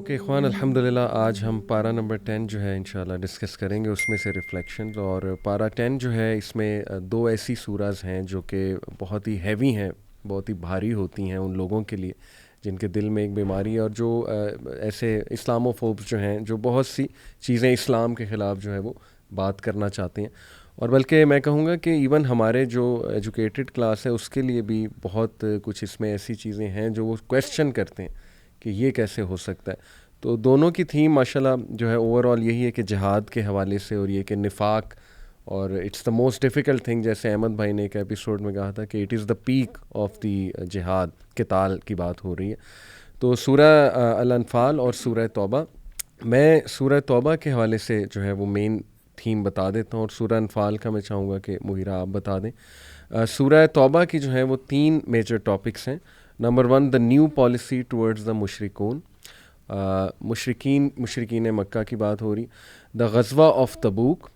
Okay اخوان، الحمدللہ آج ہم پارہ نمبر 10 جو ہے انشاءاللہ ڈسکس کریں گے، اس میں سے ریفلیکشنز. اور پارہ 10 جو ہے اس میں دو ایسی سوراز ہیں جو کہ بہت ہی ہیوی ہیں، بہت ہی بھاری ہوتی ہیں ان لوگوں کے لیے جن کے دل میں ایک بیماری ہے، اور جو ایسے اسلامو فوبس جو ہیں جو بہت سی چیزیں اسلام کے خلاف جو ہے وہ بات کرنا چاہتے ہیں. اور بلکہ میں کہوں گا کہ ایون ہمارے جو ایجوکیٹڈ کلاس ہے اس کے لیے بھی بہت کچھ اس میں ایسی چیزیں ہیں جو وہ کویسچن کرتے ہیں کہ یہ کیسے ہو سکتا ہے. تو دونوں کی تھیم ماشاءاللہ جو ہے اوور آل یہی ہے کہ جہاد کے حوالے سے، اور یہ کہ نفاق، اور it's the most difficult thing, جیسے احمد بھائی نے ایک ایپیسوڈ میں کہا تھا کہ it is the peak of the جہاد، قتال کی بات ہو رہی ہے. تو سورہ الانفال اور سورہ توبہ، میں سورہ توبہ کے حوالے سے جو ہے وہ مین تھیم بتا دیتا ہوں، اور سورہ انفال کا میں چاہوں گا کہ مغیرہ آپ بتا دیں. سورہ توبہ کی جو ہے وہ 3 میجر ٹاپکس ہیں. Number 1، the new policy towards the مشرکون، مشرکین مکہ کی بات ہو رہی. دا غزوہ آف تبوک،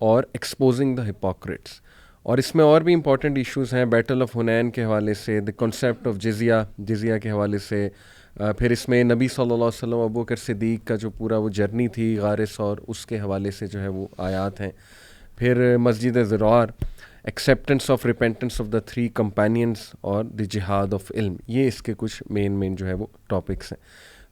اور ایکسپوزنگ دا ہپوکریٹس. اور اس میں اور بھی امپورٹنٹ ایشوز ہیں، بیٹل آف حنین کے حوالے سے، دا کنسیپٹ آف جزیہ کے حوالے سے. پھر اس میں نبی صلی اللہ علیہ وسلم، ابوبکر صدیق کا جو پورا وہ جرنی تھی غار ثور، اس کے حوالے سے جو ہے وہ آیات ہیں. پھر مسجد ضرار، acceptance of repentance of the 3 companions, اور دی جہاد آف علم. یہ اس کے کچھ مین جو ہے وہ ٹاپکس ہیں.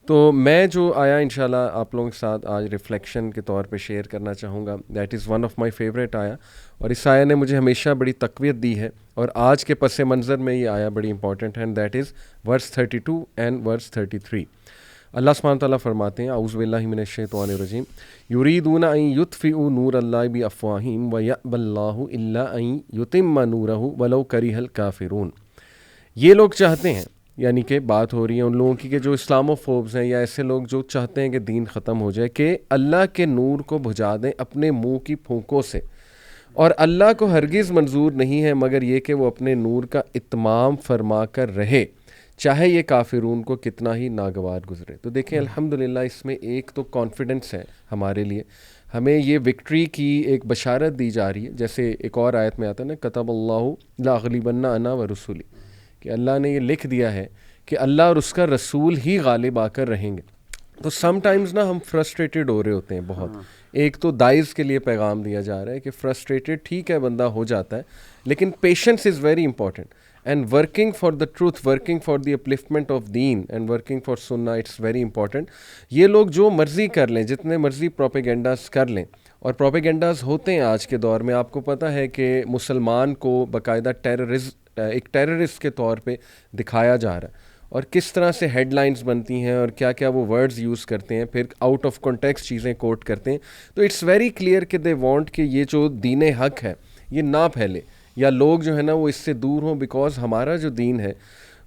تو میں جو آیا انشاءاللہ آپ لوگوں کے ساتھ آج ریفلیکشن کے طور پہ شیئر کرنا چاہوں گا. That is one of my favourite آیا، اور اس آیا نے مجھے ہمیشہ بڑی تقویت دی ہے، اور آج کے پس منظر میں یہ آیا بڑی امپورٹنٹ ہے. دیٹ از ورس 32 اینڈ ورس 33. اللہ سبحانہ تعالیٰ فرماتے ہیں، اعوذ باللہ من الشیطان الرجیم، یریدون ان یطفئوا نور اللہ بافواہہم ویأبی اللہ الا ان یتم نورہ ولو کرہ الکافرون. یہ لوگ چاہتے ہیں، یعنی کہ بات ہو رہی ہے ان لوگوں کی کہ جو اسلامو فوبز ہیں، یا ایسے لوگ جو چاہتے ہیں کہ دین ختم ہو جائے، کہ اللہ کے نور کو بجھا دیں اپنے منہ کی پھونکوں سے. اور اللہ کو ہرگز منظور نہیں ہے مگر یہ کہ وہ اپنے نور کا اتمام فرما کر رہے، چاہے یہ کافرون کو کتنا ہی ناگوار گزرے. تو دیکھیں الحمدللہ اس میں ایک تو کانفیڈنس ہے ہمارے لیے، ہمیں یہ وکٹری کی ایک بشارت دی جا رہی ہے. جیسے ایک اور آیت میں آتا ہے نا، کتب اللہ لاغلبن انا ورسولی، کہ اللہ نے یہ لکھ دیا ہے کہ اللہ اور اس کا رسول ہی غالب آ کر رہیں گے. تو سم ٹائمز نا ہم فرسٹریٹڈ ہو رہے ہوتے ہیں بہت. ایک تو دائز کے لیے پیغام دیا جا رہا ہے کہ فرسٹریٹڈ ٹھیک ہے بندہ ہو جاتا ہے، لیکن patience is very important, and working for the truth, working for the upliftment of دین، اینڈ ورکنگ فار سنہ، اٹس ویری امپورٹنٹ. یہ لوگ جو مرضی کر لیں، جتنے مرضی پروپیگنڈاز کر لیں، اور پروپیگنڈاز ہوتے ہیں آج کے دور میں. آپ کو پتہ ہے کہ مسلمان کو باقاعدہ ایک ٹیررسٹ کے طور پہ دکھایا جا رہا ہے، اور کس طرح سے ہیڈ لائنز بنتی ہیں، اور کیا کیا وہ ورڈز یوز کرتے ہیں، پھر آؤٹ آف کانٹیکسٹ چیزیں کوٹ کرتے ہیں. تو اٹس ویری کلیئر کہ دے وانٹ کہ یہ جو دین حق ہے یہ نہ پھیلے، یا لوگ جو ہے نا وہ اس سے دور ہوں. بیکاز ہمارا جو دین ہے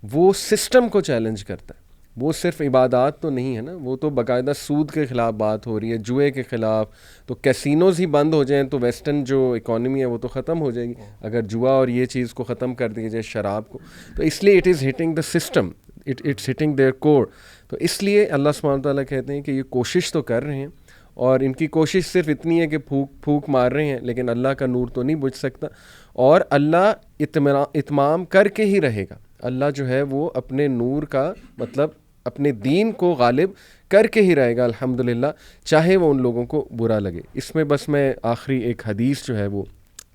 وہ سسٹم کو چیلنج کرتا ہے، وہ صرف عبادات تو نہیں ہے نا، وہ تو باقاعدہ سود کے خلاف بات ہو رہی ہے، جوئے کے خلاف. تو کیسینوز ہی بند ہو جائیں تو ویسٹرن جو اکانومی ہے وہ تو ختم ہو جائے گی، اگر جوا اور یہ چیز کو ختم کر دی جائے، شراب کو. تو اس لیے it is hitting the system, it's hitting their core. تو اس لیے اللہ سبحانہ تعالیٰ کہتے ہیں کہ یہ کوشش تو کر رہے ہیں، اور ان کی کوشش صرف اتنی ہے کہ پھونک مار رہے ہیں، لیکن اللہ کا نور تو نہیں بجھ سکتا. اور اللہ اتمام کر کے ہی رہے گا. اللہ جو ہے وہ اپنے نور کا مطلب اپنے دین کو غالب کر کے ہی رہے گا الحمدللہ، چاہے وہ ان لوگوں کو برا لگے. اس میں بس میں آخری ایک حدیث جو ہے وہ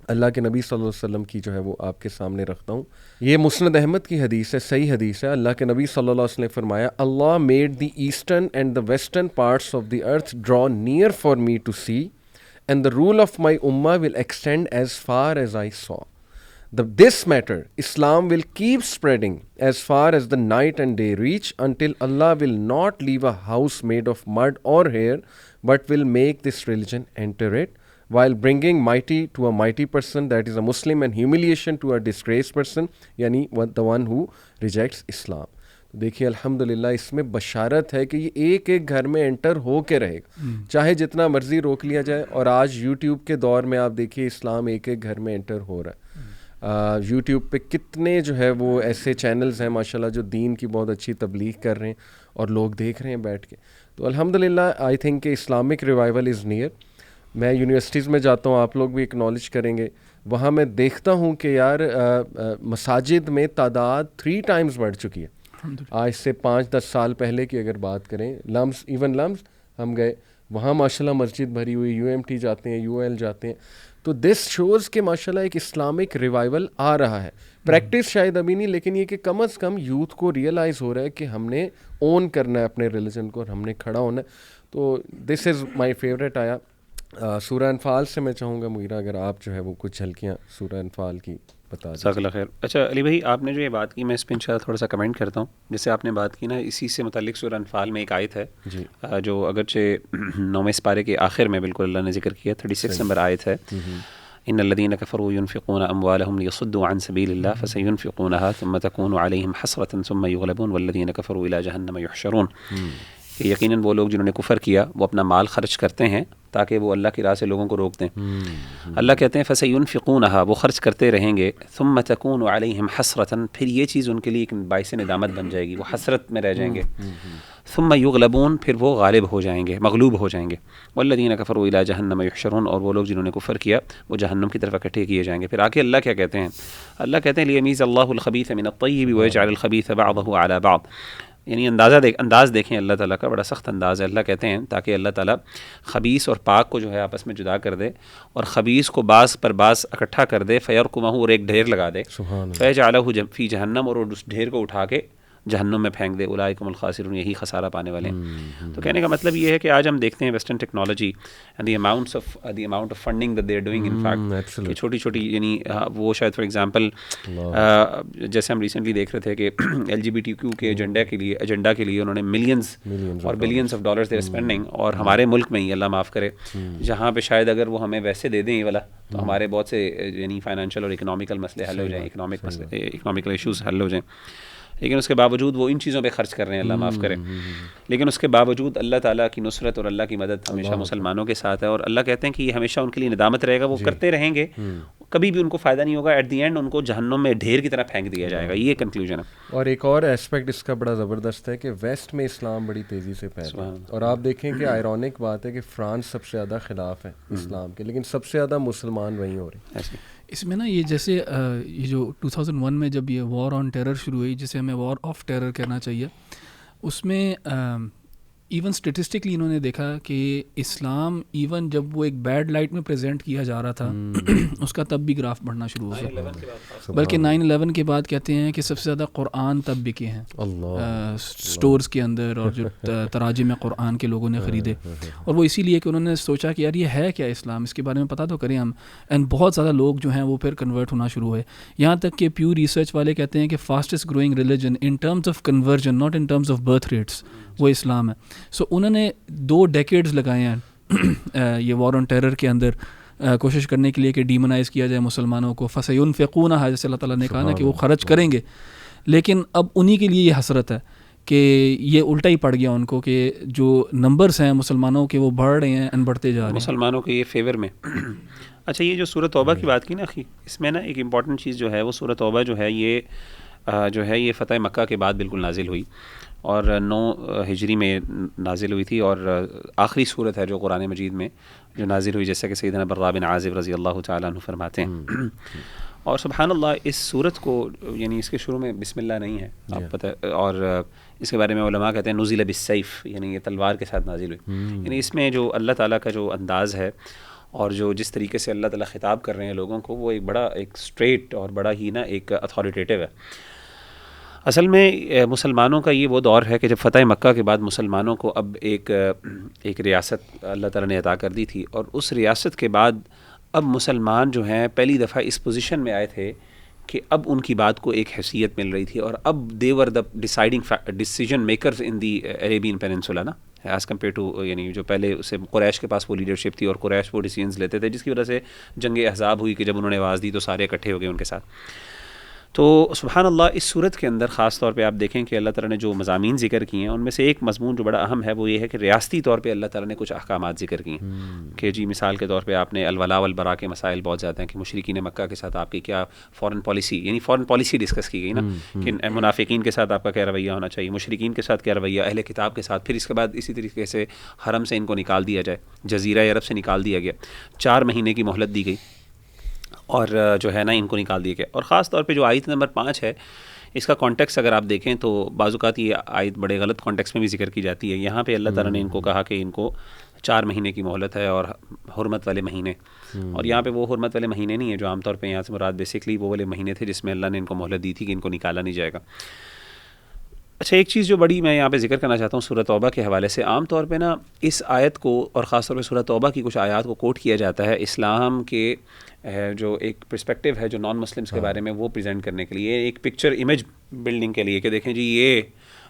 اللہ کے نبی صلی اللہ علیہ وسلم کی جو ہے وہ آپ کے سامنے رکھتا ہوں. یہ مسند احمد کی حدیث ہے، صحیح حدیث ہے. اللہ کے نبی صلی اللہ علیہ وسلم نے فرمایا، اللہ made the eastern and the western parts of the earth draw near for me to see, and the rule of my امہ will extend as far as I saw. This matter, Islam will keep spreading as far as the night and day reach, until Allah will not leave a house made of mud or hair, but will make this religion enter it, while bringing mighty to a mighty person, that is a Muslim, and humiliation to a disgraced person, yani the one who rejects Islam. دیکھیے الحمدللہ اس میں بشارت ہے کہ یہ ایک ایک گھر میں انٹر ہو کے رہے گا، چاہے جتنا مرضی روک لیا جائے. اور آج یوٹیوب کے دور میں آپ دیکھیے اسلام ایک ایک گھر میں انٹر ہو رہا ہے. یوٹیوب پہ کتنے جو ہے وہ ایسے چینلز ہیں ماشاءاللہ جو دین کی بہت اچھی تبلیغ کر رہے ہیں، اور لوگ دیکھ رہے ہیں بیٹھ کے. تو الحمدللہ آئی تھنک کہ اسلامک ریوائول از نیئر. میں یونیورسٹیز میں جاتا ہوں، آپ لوگ بھی اکنالج کریں گے، وہاں میں دیکھتا ہوں کہ یار مساجد میں تعداد 3 ٹائمز بڑھ چکی ہے. آج سے 5-10 سال پہلے کی اگر بات کریں، لمس ہم گئے وہاں ماشاءاللہ مسجد بھری ہوئی، یو ایم ٹی جاتے ہیں، یو ایل جاتے ہیں. تو دس شوز کہ ماشاءاللہ ایک اسلامک ریوائول آ رہا ہے. پریکٹس شاید ابھی نہیں، لیکن یہ کہ کم از کم یوتھ کو ریئلائز ہو رہا ہے کہ ہم نے اون کرنا ہے اپنے ریلیجن کو اور ہم نے کھڑا ہونا ہے. تو دس از مائی فیوریٹ. آیا سورہ انفال سے میں چاہوں گا مغیرہ اگر آپ جو ہے وہ کچھ جھلکیاں سورہ انفال کی بتا دیں. جزاک اللہ خیر. اچھا علی بھائی، آپ نے جو یہ بات کی میں اس پہ انشاءاللہ تھوڑا سا کمنٹ کرتا ہوں. جیسے آپ نے بات کی نا، اسی سے متعلق سورہ انفال میں ایک آیت ہے جی جو اگرچہ 9ویں سپارے کے آخر میں بالکل اللہ نے ذکر کیا، 36 نمبر آیت ہے. ان الذين كفروا ينفقون اموالهم ليصدوا عن سبيل الله فسينفقونها ثم تكون عليهم حسرة ثم يغلبون والذين كفروا الى جهنم يحشرون. کہ یقیناً وہ لوگ جنہوں نے کفر کیا وہ اپنا مال خرچ کرتے ہیں تاکہ وہ اللہ کی راہ سے لوگوں کو روک دیں. اللہ کہتے ہیں فَسَيُنْفِقُونَهَا، وہ خرچ کرتے رہیں گے. ثُمَّ تَكُونُ عَلَيْهِمْ حَسْرَةً، پھر یہ چیز ان کے لیے ایک باعث ندامت بن جائے گی، وہ حسرت میں رہ جائیں گے. ثُمَّ يُغْلَبُونَ، پھر وہ غالب ہو جائیں گے، مغلوب ہو جائیں گے. وَالَّذِينَ كَفَرُوا إِلَى جَهَنَّمَ يُحْشَرُونَ، اور وہ لوگ جنہوں نے کفر کیا وہ جہنم کی طرف اکٹھے کیے جائیں گے. پھر آگے اللہ کیا کہتے ہیں؟ اللہ کہتے ہیں لِيَمِيزَ اللَّهُ الْخَبِيثَ مِنَ الطَّيِّبِ وَيَجْعَلَ الْخَبِيثَ بَعْضَهُ عَلَى بَعْضٍ. یعنی انداز دیکھیں اللہ تعالیٰ کا، بڑا سخت انداز ہے. اللہ کہتے ہیں تاکہ اللہ تعالیٰ خبیث اور پاک کو جو ہے آپس میں جدا کر دے اور خبیث کو بعض پر بعض اکٹھا کر دے. فَيَرْكُمَهُ، اور ایک ڈھیر لگا دے. فَيَجْعَلَهُ فِي جَهَنَّمَ، اور اس ڈھیر کو اٹھا کے جہنم میں پھینک دے. اولئک هم الخاسرون، یہی خسارہ پانے والے ہیں. تو کہنے کا مطلب یہ ہے کہ آج ہم دیکھتے ہیں western technology and the amount of funding that they are doing in fact, کہ چھوٹی چھوٹی یعنی وہ شاید فار ایگزامپل جیسے ہم ریسنٹلی دیکھ رہے تھے کہ LGBTQ کے ایجنڈا کے لیے انہوں نے ملینز اور billions of dollars they are spending. اور ہمارے ملک میں ہی اللہ معاف کرے جہاں پہ شاید اگر وہ ہمیں ویسے دے دیں یہ والا تو ہمارے بہت سے یعنی فائنینشیل اور اکنامیکل مسئلے حل ہو جائیں، اکنامیکل ایشوز حل ہو جائیں. لیکن اس کے باوجود وہ ان چیزوں پہ خرچ کر رہے ہیں، اللہ معاف کرے. لیکن اس کے باوجود اللہ تعالیٰ کی نصرت اور اللہ کی مدد ہمیشہ مسلمانوں کے ساتھ ہے. اور اللہ کہتے ہیں کہ یہ ہمیشہ ان کے لیے ندامت رہے گا، وہ کرتے رہیں گے، کبھی بھی ان کو فائدہ نہیں ہوگا. ایٹ دی اینڈ ان کو جہنم میں ڈھیر کی طرح پھینک دیا جائے گا. یہ کنکلوژن ہے. اور ایک اور ایسپیکٹ اس کا بڑا زبردست ہے کہ ویسٹ میں اسلام بڑی تیزی سے پھیلا ہے. اور آپ دیکھیں کہ آئرونک بات ہے کہ فرانس سب سے زیادہ خلاف ہے اسلام کے، لیکن سب سے زیادہ مسلمان وہیں ہو رہے ہیں. اس میں نا یہ جیسے یہ جو 2001 میں جب یہ وار آن ٹیرر شروع ہوئی، جسے ہمیں وار آف ٹیرر کہنا چاہیے، اس میں ایون اسٹیٹسٹکلی انہوں نے دیکھا کہ اسلام ایون جب وہ ایک بیڈ لائٹ میں پریزنٹ کیا جا رہا تھا اس کا تب بھی گراف بڑھنا شروع ہو گیا. بلکہ 9/11 کے بعد کہتے ہیں کہ سب سے زیادہ قرآن تب بکے ہیں اسٹورز کے اندر، اور جو تراجم قرآن کے لوگوں نے خریدے. اور وہ اسی لیے کہ انہوں نے سوچا کہ یار یہ ہے کیا اسلام، اس کے بارے میں پتہ تو کریں ہم. اینڈ بہت زیادہ لوگ جو ہیں وہ پھر کنورٹ ہونا شروع ہوئے. یہاں تک کہ پیو ریسرچ والے کہتے ہیں کہ fastest growing religion in terms of conversion not in terms of birth rates وہ اسلام ہے. سو انہوں نے 2 ڈیکیڈز لگائے ہیں یہ وار آن ٹیرر کے اندر کوشش کرنے کے لیے کہ ڈیمونائز کیا جائے مسلمانوں کو. فَسَيُنْفِقُونَهَا، جیسے اللہ تعالیٰ نے کہا نا کہ وہ خرچ کریں گے. لیکن اب انہی کے لیے یہ حسرت ہے کہ یہ الٹا ہی پڑ گیا ان کو کہ جو نمبرز ہیں مسلمانوں کے وہ بڑھ رہے ہیں and بڑھتے جا رہے ہیں مسلمانوں کے یہ فیور میں. اچھا یہ جو سورہ توبہ کی بات کی نا اخی، اس میں نا ایک امپورٹنٹ چیز جو ہے وہ سورہ توبہ جو ہے یہ فتح مکہ کے بعد بالکل نازل ہوئی اور 9 ہجری میں نازل ہوئی تھی. اور آخری صورت ہے جو قرآن مجید میں جو نازل ہوئی، جیسا کہ سیدنا برا بن عازب رضی اللہ تعالیٰ عنہ فرماتے ہیں. اور سبحان اللہ اس صورت کو یعنی اس کے شروع میں بسم اللہ نہیں ہے، آپ پتہ. اور اس کے بارے میں علماء کہتے ہیں نزل بالسیف، یعنی یہ تلوار کے ساتھ نازل ہوئی. یعنی اس میں جو اللہ تعالیٰ کا جو انداز ہے اور جو جس طریقے سے اللہ تعالیٰ خطاب کر رہے ہیں لوگوں کو، وہ ایک بڑا ایک اسٹریٹ اور بڑا ہی نا ایک اتھارٹیٹیو ہے. اصل میں مسلمانوں کا یہ وہ دور ہے کہ جب فتح مکہ کے بعد مسلمانوں کو اب ایک ریاست اللہ تعالیٰ نے عطا کر دی تھی، اور اس ریاست کے بعد اب مسلمان جو ہیں پہلی دفعہ اس پوزیشن میں آئے تھے کہ اب ان کی بات کو ایک حیثیت مل رہی تھی. اور اب they were the decision makers in the Arabian peninsula نا، ایز کمپیئر ٹو یعنی جو پہلے اسے قریش کے پاس وہ لیڈرشپ تھی اور قریش وہ ڈیسیجنز لیتے تھے، جس کی وجہ سے جنگ احزاب ہوئی کہ جب انہوں نے آواز دی تو سارے اکٹھے ہو گئے ان کے ساتھ. تو سبحان اللہ اس صورت کے اندر خاص طور پہ آپ دیکھیں کہ اللہ تعالیٰ نے جو مضامین ذکر کیے ہیں ان میں سے ایک مضمون جو بڑا اہم ہے وہ یہ ہے کہ ریاستی طور پہ اللہ تعالیٰ نے کچھ احکامات ذکر کیے ہیں کہ جی مثال کے طور پہ آپ نے الولاء والبراء کے مسائل بہت زیادہ ہیں کہ مشرکین مکہ کے ساتھ آپ کی کیا فورن پالیسی ڈسکس کی گئی نا کہ منافقین کے ساتھ آپ کا کیا رویہ ہونا چاہیے، مشرکین کے ساتھ کیا رویہ، اہل کتاب کے ساتھ. پھر اس کے بعد اسی طریقے سے حرم سے ان کو نکال دیا جائے، جزیرہ عرب سے نکال دیا گیا، 4 مہینے کی مہلت دی گئی اور جو ہے نا ان کو نکال دیا گیا. اور خاص طور پہ جو آیت نمبر 5 ہے اس کا کانٹیکس اگر آپ دیکھیں تو بعض اوقات یہ آیت بڑے غلط کانٹیکس میں بھی ذکر کی جاتی ہے. یہاں پہ اللہ تعالیٰ نے ان کو کہا کہ ان کو 4 مہینے کی مہلت ہے اور حرمت والے مہینے, اور یہاں پہ وہ حرمت والے مہینے نہیں ہیں جو عام طور پہ یہاں سے مراد بیسکلی وہ والے مہینے تھے جس میں اللہ نے ان کو مہلت دی تھی کہ ان کو نکالا نہیں جائے گا. اچھا, ایک چیز جو بڑی میں یہاں پہ ذکر کرنا چاہتا ہوں سورہ توبہ کے حوالے سے, عام طور پہ نا اس آیت کو اور خاص طور پہ سورہ توبہ کی کچھ آیات کو کوٹ کیا جاتا ہے اسلام کے جو ایک پرسپیکٹو ہے جو نان مسلمس کے بارے میں وہ پریزنٹ کرنے کے لیے, ایک پکچر امیج بلڈنگ کے لیے کہ دیکھیں جی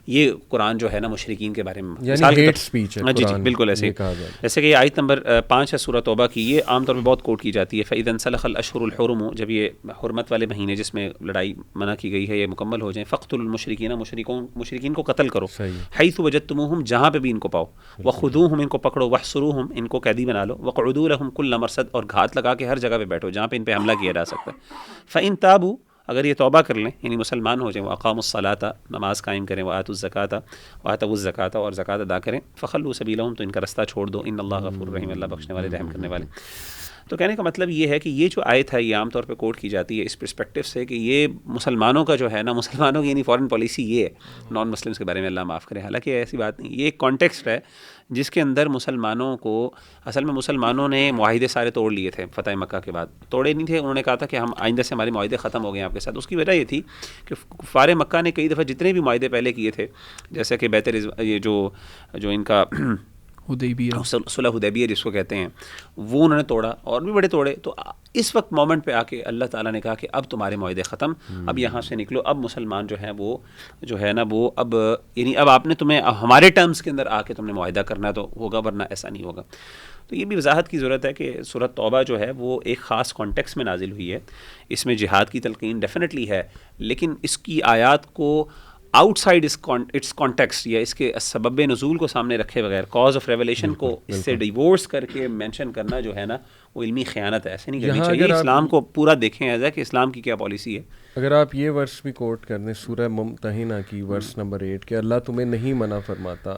یہ قرآن جو ہے نا مشرکین کے بارے میں یعنی ہیٹ سپیچ ہے. جی بالکل ایسے جیسے کہ یہ آیت نمبر 5 ہے سورہ توبہ کی, یہ عام طور پہ بہت کوٹ کی جاتی ہے. فَإِذَا انسلخ الاشہر الحرم, جب یہ حرمت والے مہینے جس میں لڑائی منع کی گئی ہے یہ مکمل ہو جائیں, فَاقْتُلُوا الْمُشْرِكِينَ, مشرکین کو قتل کرو, حیث وجدتموہم, جہاں پہ بھی ان کو پاؤ, وخذوہم, ان کو پکڑو, وحصروہم, ان کو قیدی بنا لو, وقعدوا لہم کل مرصد, اور گھات لگا کے ہر جگہ پہ بیٹھو جہاں پہ ان پہ حملہ کیا جا سکتا ہے. فَإِن تابوا, اگر یہ توبہ کر لیں یعنی مسلمان ہو جائیں, وَأَقَامُوا الصَّلَاةَ, نماز قائم کریں, وَآتُوا الزَّكَاةَ, وَآتَوُا الزَّكَاةَ, اور زکوٰۃ ادا کریں, فَخَلُّوا سَبِيلَهُمْ, تو ان کا رستہ چھوڑ دو, ان اللہ غفور رحیم, اللہ بخشنے والے رحم کرنے والے. تو کہنے کا مطلب یہ ہے کہ یہ جو آیت ہے یہ عام طور پہ کوٹ کی جاتی ہے اس پرسپیکٹو سے کہ یہ مسلمانوں کا جو ہے نا, مسلمانوں کی یعنی فارن پالیسی یہ ہے نان مسلمس کے بارے میں, اللہ معاف کرے, حالانکہ ایسی بات نہیں, یہ ایک کانٹیکسٹ ہے جس کے اندر مسلمانوں کو, اصل میں مسلمانوں نے معاہدے سارے توڑ لیے تھے فتح مکہ کے بعد, توڑے نہیں تھے, انہوں نے کہا تھا کہ ہم آئندہ سے ہمارے معاہدے ختم ہو گئے ہیں آپ کے ساتھ. اس کی وجہ یہ تھی کہ کفار مکہ نے کئی دفعہ جتنے بھی معاہدے پہلے کیے تھے, جیسے کہ یہ جو ان کا صلح حدیبیہ جس کو کہتے ہیں, وہ انہوں نے توڑا, اور بھی بڑے توڑے. تو اس وقت مومنٹ پہ آ کے اللہ تعالیٰ نے کہا کہ اب تمہارے معاہدے ختم, اب یہاں سے نکلو, اب مسلمان جو ہیں وہ جو ہے نا وہ اب یعنی اب آپ نے تمہیں ہمارے ٹرمز کے اندر آ کے تم نے معاہدہ کرنا تو ہوگا, ورنہ ایسا نہیں ہوگا. تو یہ بھی وضاحت کی ضرورت ہے کہ سورۃ توبہ جو ہے وہ ایک خاص کانٹیکس میں نازل ہوئی ہے, اس میں جہاد کی تلقین ڈیفینیٹلی ہے, لیکن اس کی آیات کو آؤٹ سائڈ اٹس کانٹیکسٹ یا اس کے سبب نزول کو سامنے رکھے بغیر, کاز آف ریولیشن کو اس سے ڈیورس کر کے مینشن کرنا جو ہے نا وہ علمی خیانت ہے, ایسے نہیں کرنی چاہیے. اسلام کو پورا دیکھیں ایز ہے کہ اسلام کی کیا پالیسی ہے. اگر آپ یہ ورس بھی کوٹ کر دیں سورہ ممتحنہ کی ورس نمبر 8 کہ اللہ تمہیں نہیں منع فرماتا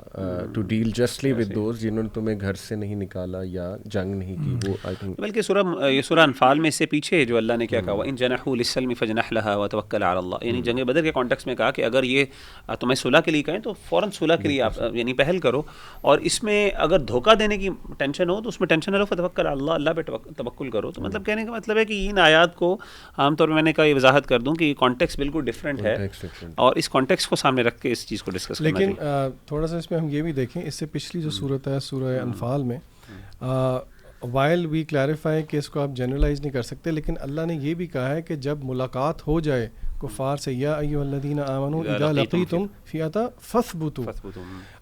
to deal justly with those جنہوں نے تمہیں گھر سے نہیں نکالا یا جنگ نہیں کی, وہ آئی تھنک بلکہ سورہ انفال میں اس سے پیچھے جو اللہ نے کیا کہا, وَإِن جَنَحُوا لِلسَّلْمِ فَاجْنَحْ لَهَا وَتَوَكَّلْ عَلَى اللَّهِ, یعنی جنگ بدر کے کانٹیکس میں کہا کہ اگر یہ تمہیں صلح کے لیے کہیں تو فوراً صلح کے لیے آپ یعنی پہل کرو, اور اس میں اگر دھوکہ دینے کی ٹینشن ہو تو اس میں ٹینشن نہ لو, فَتَوَكَّلْ عَلَى اللَّهِ, اللہ پہ توکل کرو. تو مطلب کہنے کا مطلب ہے کہ ان آیات کو عام طور پہ میں نے کہا یہ وضاحت کر دوں کہ یہ کانٹیکس بالکل ڈفرینٹ ہے, اور اس کانٹیکس کو سامنے رکھ کے اس چیز کو ڈسکس کرنا چاہیے. لیکن تھوڑا سا اس میں ہم یہ بھی دیکھیں, اس سے پچھلی جو صورت ہے سورہ انفال میں, وائل وی کلیریفائی کہ اس کو آپ جنرلائز نہیں کر سکتے, لیکن اللہ نے یہ بھی کہا ہے کہ جب ملاقات ہو جائے کفار سے, یا ایھا الذین آمنوا اذا لقیتم فئۃ فاثبتوا.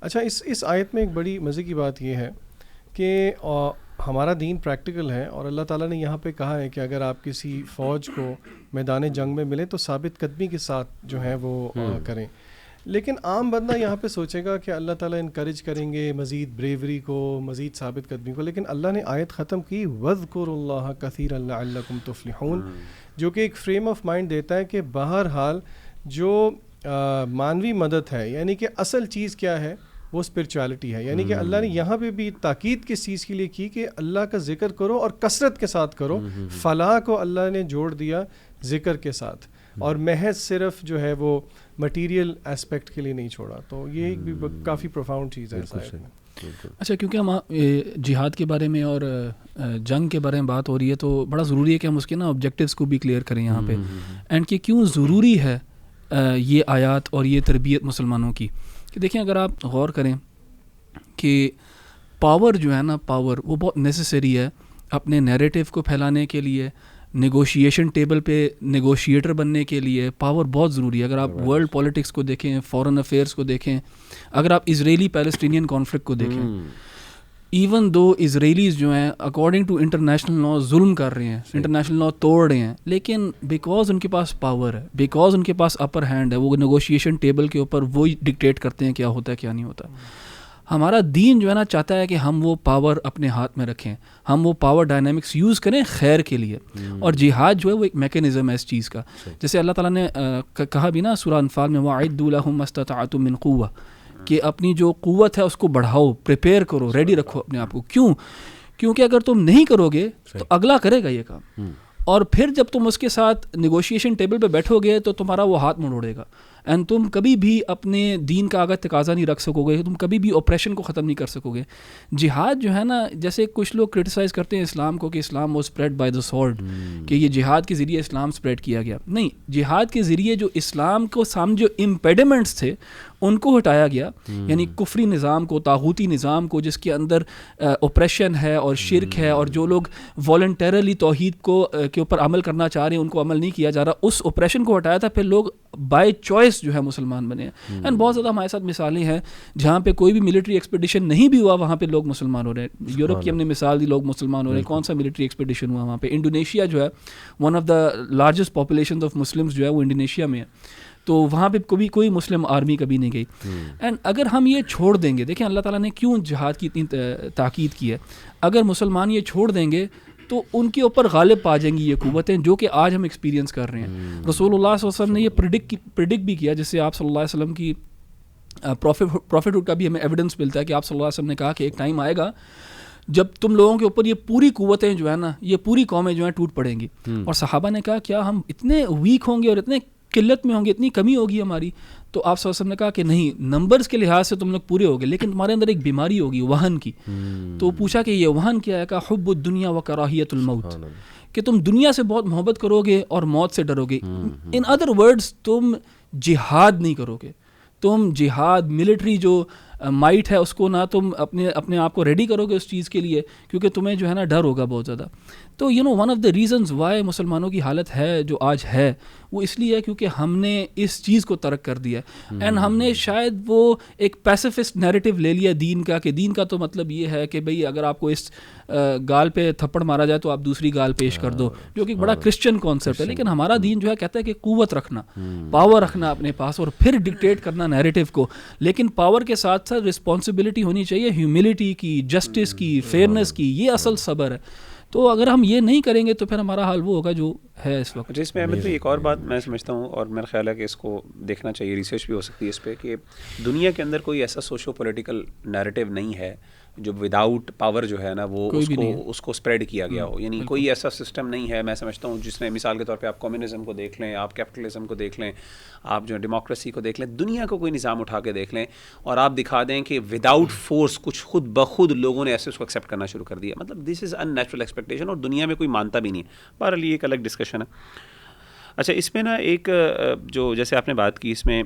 اچھا, اس آیت میں ایک بڑی مزے کی بات یہ ہے کہ ہمارا دین پریکٹیکل ہے, اور اللہ تعالیٰ نے یہاں پہ کہا ہے کہ اگر آپ کسی فوج کو میدان جنگ میں ملے تو ثابت قدمی کے ساتھ جو ہے وہ کریں. لیکن عام بندہ یہاں پہ سوچے گا کہ اللہ تعالیٰ انکریج کریں گے مزید بریوری کو, مزید ثابت قدمی کو, لیکن اللہ نے آیت ختم کی وَاذْكُرُوا اللَّهَ كَثِيرًا لَعَلَّكُمْ تُفْلِحُونَ, جو کہ ایک فریم آف مائنڈ دیتا ہے کہ بہرحال جو مانوی مدد ہے, یعنی کہ اصل چیز کیا ہے, وہ اسپرچویلٹی ہے. یعنی کہ اللہ نے یہاں پہ بھی تاکید کس چیز کے لیے کی کہ اللہ کا ذکر کرو اور کثرت کے ساتھ کرو. فلاح کو اللہ نے جوڑ دیا ذکر کے ساتھ, اور محض صرف جو ہے وہ مٹیریل اسپیکٹ کے لیے نہیں چھوڑا. تو یہ ایک بھی کافی پروفاؤنڈ چیز ہے. اچھا, کیونکہ ہم جہاد کے بارے میں اور جنگ کے بارے میں بات ہو رہی ہے تو بڑا ضروری ہے کہ ہم اس کے نا آبجیکٹیوز کو بھی کلیئر کریں یہاں پہ, اینڈ کہ کیوں ضروری ہے یہ آیات اور یہ تربیت مسلمانوں کی. کہ دیکھیں اگر آپ غور کریں کہ پاور جو ہے نا, پاور وہ بہت نیسیسری ہے اپنے نیریٹیو کو پھیلانے کے لیے, نیگوشیشن ٹیبل پہ نیگوشیٹر بننے کے لیے پاور بہت ضروری ہے. اگر آپ ورلڈ پالیٹکس کو دیکھیں, فورن افیئرس کو دیکھیں, اگر آپ اسرائیلی پیلسٹینین کانفلکٹ کو دیکھیں, ایون دو اسرائیلیز جو ہیں اکارڈنگ ٹو انٹرنیشنل لا ظلم کر رہے ہیں, انٹرنیشنل لا توڑ رہے ہیں, لیکن بیکاز ان کے پاس پاور ہے, بیکاز ان کے پاس اپر ہینڈ ہے, وہ نیگوشیشن ٹیبل کے اوپر وہی ڈکٹیٹ کرتے ہیں کیا ہوتا ہے کیا نہیں ہوتا. ہمارا دین جو ہے نا چاہتا ہے کہ ہم وہ پاور اپنے ہاتھ میں رکھیں, ہم وہ پاور ڈائنامکس یوز کریں خیر کے لیے. اور جہاد جو ہے وہ ایک میکینزم ہے اس چیز کا, جیسے اللہ تعالیٰ نے کہا بھی نا سورہ انفال میں وَأَعِدُّوا لَهُم مَا اسْتَطَعْتُم مِّن قُوَّةٍ, کہ اپنی جو قوت ہے اس کو بڑھاؤ, پریپیئر کرو, ریڈی رکھو اپنے آپ کو. کیوں؟ کیونکہ اگر تم نہیں کرو گے تو اگلا کرے گا یہ کام. اور پھر جب تم اس کے ساتھ نیگوشیشن ٹیبل پہ بیٹھو گے تو تمہارا وہ ہاتھ موڑے گا، اینڈ تم کبھی بھی اپنے دین کا آگے تقاضا نہیں رکھ سکو گے، تم کبھی بھی اوپریشن کو ختم نہیں کر سکو گے. جہاد جو ہے نا، جیسے کچھ لوگ کرٹیسائز کرتے ہیں اسلام کو کہ اسلام was spread by the sword, کہ یہ جہاد کے ذریعے اسلام اسپریڈ کیا گیا. نہیں، جہاد کے ذریعے جو اسلام کو سامنے جو امپیڈیمنٹس تھے ان کو ہٹایا گیا، یعنی کفری نظام کو، طاغوتی نظام کو، جس کے اندر اوپریشن ہے اور شرک ہے، اور جو لوگ والنٹیرلی توحید کو کے اوپر عمل کرنا چاہ رہے ہیں ان کو عمل نہیں کیا جا رہا، اس اوپریشن کو ہٹایا تھا. پھر لوگ بائی چوائس جو ہے مسلمان بنے ہیں. اینڈ بہت زیادہ ہمارے ساتھ مثالیں ہیں جہاں پہ کوئی بھی ملٹری ایکسپیڈیشن نہیں بھی ہوا، وہاں پہ لوگ مسلمان ہو رہے ہیں. یورپ کی ہم نے مثال دی، لوگ مسلمان ہو رہے ہیں. کون سا ملٹری ایکسپیڈیشن ہوا وہاں پہ؟ انڈونیشیا جو ہے one of the largest population of Muslims جو ہے وہ انڈونیشیا میں ہے، تو وہاں پہ کبھی کوئی مسلم آرمی کبھی نہیں گئی. اینڈ اگر ہم یہ چھوڑ دیں گے، دیکھیں اللہ تعالیٰ نے کیوں جہاد کی اتنی تاکید کی ہے، اگر مسلمان یہ چھوڑ دیں گے تو ان کے اوپر غالب پا جائیں گی یہ قوتیں، جو کہ آج ہم ایکسپیرینس کر رہے ہیں. رسول اللہ صلی اللہ علیہ وسلم نے یہ پریڈکٹ بھی کیا، جس سے آپ صلی اللہ علیہ وسلم کی پروفیٹہڈ کا بھی ہمیں ایویڈنس ملتا ہے کہ آپ صلی اللہ علیہ وسلم نے کہا کہ ایک ٹائم آئے گا جب تم لوگوں کے اوپر یہ پوری قوتیں جو ہے نا، یہ پوری قومیں جو ہیں ٹوٹ پڑیں گی. اور صحابہ نے کہا کیا ہم اتنے ویک ہوں گے اور اتنے قلت میں ہوں گے، اتنی کمی ہوگی ہماری؟ تو آپ صلی اللہ علیہ وسلم نے کہا کہ نہیں، نمبرز کے لحاظ سے تم لوگ پورے ہوگے، لیکن تمہارے اندر ایک بیماری ہوگی وہن کی. تو پوچھا کہ یہ وہن کیا ہے؟ کہا حب الدنیا و کراہیت الموت، کہ تم دنیا سے بہت محبت کرو گے اور موت سے ڈرو گے. ان ادر ورڈز تم جہاد نہیں کرو گے، تم جہاد ملٹری جو مائٹ ہے اس کو نہ تم اپنے آپ کو ریڈی کرو گے اس چیز کے لیے، کیونکہ تمہیں جو ہے نا ڈر ہوگا بہت زیادہ. تو one of the reasons why مسلمانوں کی حالت ہے جو آج ہے وہ اس لیے ہے کیونکہ ہم نے اس چیز کو ترک کر دیا. اینڈ ہم نے شاید وہ ایک پیسیفسٹ نیریٹو لے لیا دین کا، کہ دین کا تو مطلب یہ ہے کہ بھئی اگر آپ کو اس گال پہ تھپڑ مارا جائے تو آپ دوسری گال پیش کر دو، جو کہ بڑا کرسچن کانسیپٹ ہے. لیکن ہمارا دین جو ہے کہتا ہے کہ قوت رکھنا، پاور رکھنا اپنے پاس اور پھر ڈکٹیٹ کرنا نیریٹو کو. لیکن پاور کے ساتھ ساتھ رسپانسبلٹی ہونی چاہیے، ہیوملٹی کی، جسٹس کی، فیئرنیس کی. یہ اصل صبر ہے. تو اگر ہم یہ نہیں کریں گے تو پھر ہمارا حال وہ ہوگا جو ہے اس وقت. جس میں احمد بھائی ایک اور بات میں سمجھتا ہوں، اور میرا خیال ہے کہ اس کو دیکھنا چاہیے، ریسرچ بھی ہو سکتی ہے اس پہ، کہ دنیا کے اندر کوئی ایسا سوشو پولیٹیکل نیریٹو نہیں ہے جو وداؤٹ پاور جو ہے نا وہ اس کو اسپریڈ کیا گیا ہو. یعنی کوئی ایسا سسٹم نہیں ہے میں سمجھتا ہوں جس میں، مثال کے طور پہ آپ کمیونزم کو دیکھ لیں، آپ کیپٹلزم کو دیکھ لیں، آپ جو ڈیموکریسی کو دیکھ لیں، دنیا کو کوئی نظام اٹھا کے دیکھ لیں اور آپ دکھا دیں کہ وداؤٹ فورس کچھ خود بخود لوگوں نے ایسے اس کو ایکسیپٹ کرنا شروع کر دیا. مطلب دس از ان نیچرل ایکسپیکٹیشن، اور دنیا میں کوئی مانتا بھی نہیں ہے. بہرحال یہ ایک الگ ڈسکشن ہے. اچھا، اس میں نا ایک جو جیسے آپ نے بات کی اس میں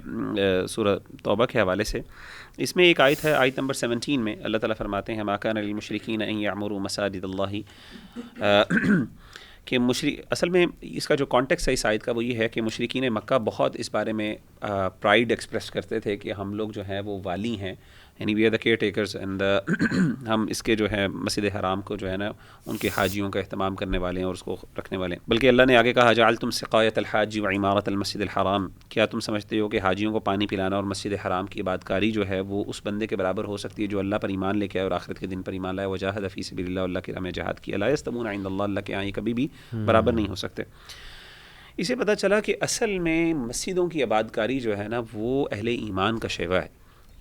سورہ توبہ کے حوالے سے، اس میں ایک آیت ہے، آیت نمبر 17 میں اللہ تعالیٰ فرماتے ہیں ما کان للمشرکین ان یعمروا مساجد اللہ، کہ اصل میں اس کا جو کانٹیکس ہے اس آیت کا وہ یہ ہے کہ مشرکین مکہ بہت اس بارے میں پرائیڈ ایکسپریس کرتے تھے کہ ہم لوگ جو ہیں وہ والی ہیں، یعنی we are the caretakers and ہم اس کے جو ہے مسجد حرام کو جو ہے نا ان کے حاجیوں کا اہتمام کرنے والے ہیں اور اس کو رکھنے والے ہیں. بلکہ اللہ نے آگے کہا جعلتم سقایۃ الحاج وعمارۃ المسجد الحرام، کیا تم سمجھتے ہو کہ حاجیوں کو پانی پلانا اور مسجد حرام کی عبادتکاری جو ہے وہ اس بندے کے برابر ہو سکتی ہے جو اللہ پر ایمان لے کے آئے اور آخرت کے دن پر ایمان لائے، وجاہد فی سبیل اللہ، اللہ کی راہ میں جہاد کیا، لا یستوون عند اللہ، اللہ کے یہاں یہ کبھی بھی برابر نہیں ہو سکتے. اسے پتہ چلا کہ اصل میں مسجدوں کی عبادتکاری جو ہے نا وہ اہل ایمان کا شیوا ہے.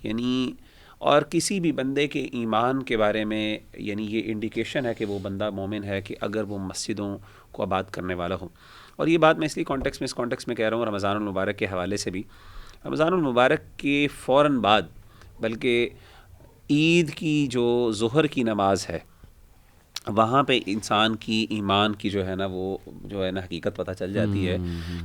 یعنی اور کسی بھی بندے کے ایمان کے بارے میں یعنی یہ انڈیکیشن ہے کہ وہ بندہ مومن ہے کہ اگر وہ مسجدوں کو آباد کرنے والا ہو. اور یہ بات میں اس کانٹیکس میں کہہ رہا ہوں رمضان المبارک کے حوالے سے بھی. رمضان المبارک کے فوراً بعد بلکہ عید کی جو ظہر کی نماز ہے وہاں پہ انسان کی ایمان کی جو ہے نا وہ جو ہے نا حقیقت پتہ چل جاتی ہے،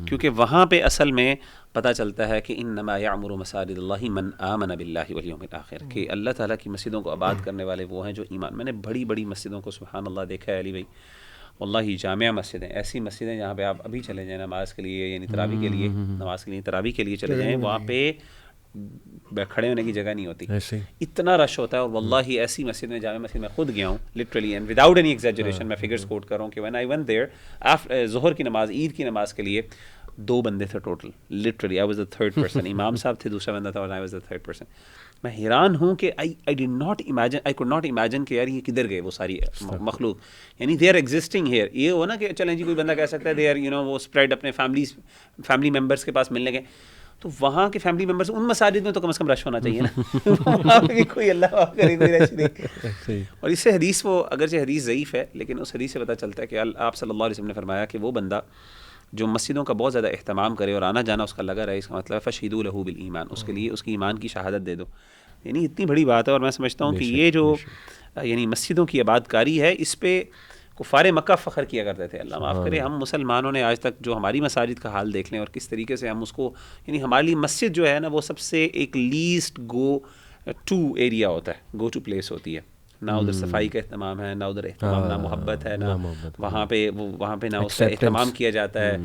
کیونکہ وہاں پہ اصل میں پتہ چلتا ہے کہ انما یعمر مساجد اللہ من آمن باللہ والیوم الآخر، کہ اللہ تعالیٰ کی مسجدوں کو آباد کرنے والے وہ ہیں جو ایمان. میں نے بڑی بڑی مسجدوں کو سبحان اللہ دیکھا ہے علی بھائی، واللہ جامعہ مسجدیں، ایسی مسجدیں جہاں پہ آپ ابھی چلے جائیں نماز کے لیے، یعنی تراویح کے لیے چلے جائیں، وہاں پہ کھڑے ہونے کی جگہ نہیں ہوتی، اتنا رش ہوتا ہے. اور واللہ ایسی مسجد میں، جامع مسجد میں خود گیا ہوں literally and without any exaggeration, میں فگرز کوٹ کر رہا ہوں کہ when I went there ظہر کی نماز، عید کی نماز کے لیے 2 بندے تھے total, literally I was the third person. امام صاحب تھے، دوسرا بندہ تھا اور I was the third person. میں حیران ہوں کہ I could not imagine کہ یار یہ کدھر گئے وہ ساری مخلوق، یعنی they are existing here. یہ ہو نا کہ چلیں جی کوئی بندہ کہہ سکتا ہے they are وہ spread اپنے فیملی ممبرس کے پاس ملنے گئے. تو وہاں کے فیملی ممبرس ان مساجد میں تو کم از کم رش ہونا چاہیے نا. وہاں پہ کوئی اللہ کرے کوئی رش نہیں. اور اس سے حدیث وہ اگرچہ حدیث ضعیف ہے لیکن اس حدیث سے پتہ چلتا ہے کہ آپ صلی اللہ علیہ وسلم نے فرمایا کہ وہ بندہ جو مسجدوں کا بہت زیادہ اہتمام کرے اور آنا جانا اس کا لگا رہے, اس کا مطلب ہے فشہدوا لہ بالایمان, اس کے لیے اس کی ایمان کی شہادت دے دو. یعنی اتنی بڑی بات ہے. اور میں سمجھتا ہوں کہ یہ جو یعنی مسجدوں کی آباد کاری ہے اس پہ کفار مکہ فخر کیا کرتے تھے. اللہ معاف کرے, ہم مسلمانوں نے آج تک جو ہماری مساجد کا حال دیکھ لیں اور کس طریقے سے ہم اس کو, یعنی ہمارے لیے مسجد جو ہے نا وہ سب سے ایک لیسٹ گو ٹو ایریا ہوتا ہے, گو ٹو پلیس ہوتی ہے. نہ ادھر صفائی کا اہتمام ہے, نہ ادھر اہتمام, نہ محبت ہے, نہ وہاں پہ نہ اس کا اہتمام کیا جاتا ہے.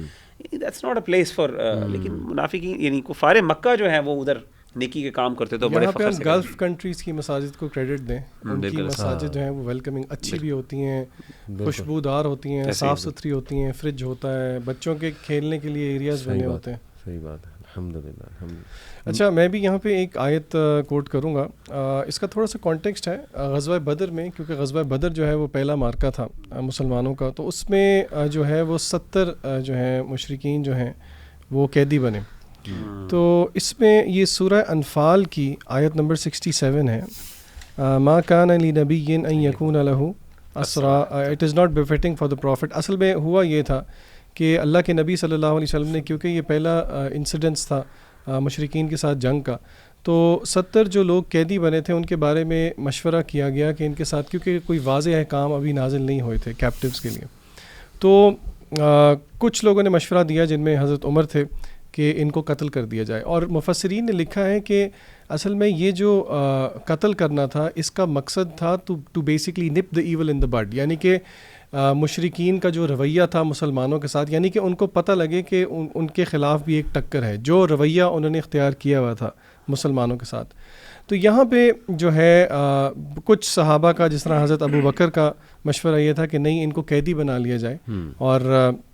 That's not a place for. لیکن منافقین یعنی کفار مکہ جو ہیں وہ ادھر نیکی کے کام کرتے تو بڑے فخر سے. گلف کنٹریز کی مساجد کو کریڈٹ دیں, ان کی مساجد جو ہیں وہ ویلکمنگ اچھی بھی ہوتی ہیں, خوشبودار ہوتی ہیں, صاف ستھری ہوتی ہیں, فریج ہوتا ہے, بچوں کے کھیلنے کے لیے ایریاز بنے ہوتے ہیں. صحیح بات ہے, الحمدللہ. اچھا, میں بھی یہاں پہ ایک آیت کوٹ کروں گا. اس کا تھوڑا سا کانٹیکسٹ ہے غزوہ بدر میں, کیونکہ غزوہ بدر جو ہے وہ پہلا مارکہ تھا مسلمانوں کا, تو اس میں جو ہے وہ 70 جو ہیں مشرکین جو ہیں وہ قیدی بنے. تو اس میں یہ سورہ انفال کی آیت نمبر 67 ہے, ما کان لنبی ان یکون لہ اسرا it is not befitting for the prophet. اصل میں ہوا یہ تھا کہ اللہ کے نبی صلی اللہ علیہ وسلم نے, کیونکہ یہ پہلا انسیڈنس تھا مشرکین کے ساتھ جنگ کا, تو 70 جو لوگ قیدی بنے تھے ان کے بارے میں مشورہ کیا گیا کہ ان کے ساتھ, کیونکہ کوئی واضح احکام ابھی نازل نہیں ہوئے تھے کیپٹیوز کے لیے, تو کچھ لوگوں نے مشورہ دیا جن میں حضرت عمر تھے کہ ان کو قتل کر دیا جائے. اور مفسرین نے لکھا ہے کہ اصل میں یہ جو قتل کرنا تھا اس کا مقصد تھا ٹو بیسکلی نپ دا ایول ان دا بڈ, یعنی کہ مشرکین کا جو رویہ تھا مسلمانوں کے ساتھ, یعنی کہ ان کو پتہ لگے کہ ان کے خلاف بھی ایک ٹکر ہے, جو رویہ انہوں نے اختیار کیا ہوا تھا مسلمانوں کے ساتھ. تو یہاں پہ جو ہے کچھ صحابہ کا, جس طرح حضرت ابو بکر کا مشورہ یہ تھا کہ نہیں, ان کو قیدی بنا لیا جائے اور